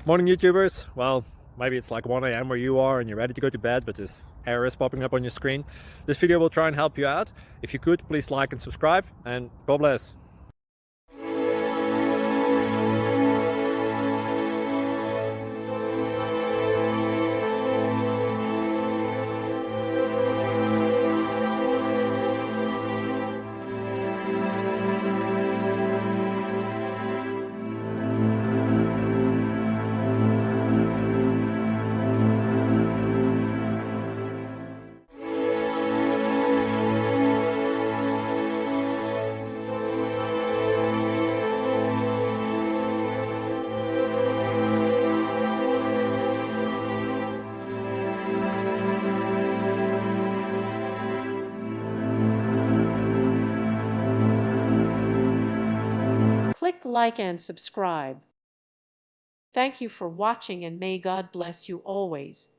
Morning YouTubers. Well, maybe it's like 1 a.m. where you are and you're ready to go to bed, but this error is popping up on your screen. This video will try and help you out. If you could, please like and subscribe, and God bless. Click like and subscribe. Thank you for watching and may God bless you always.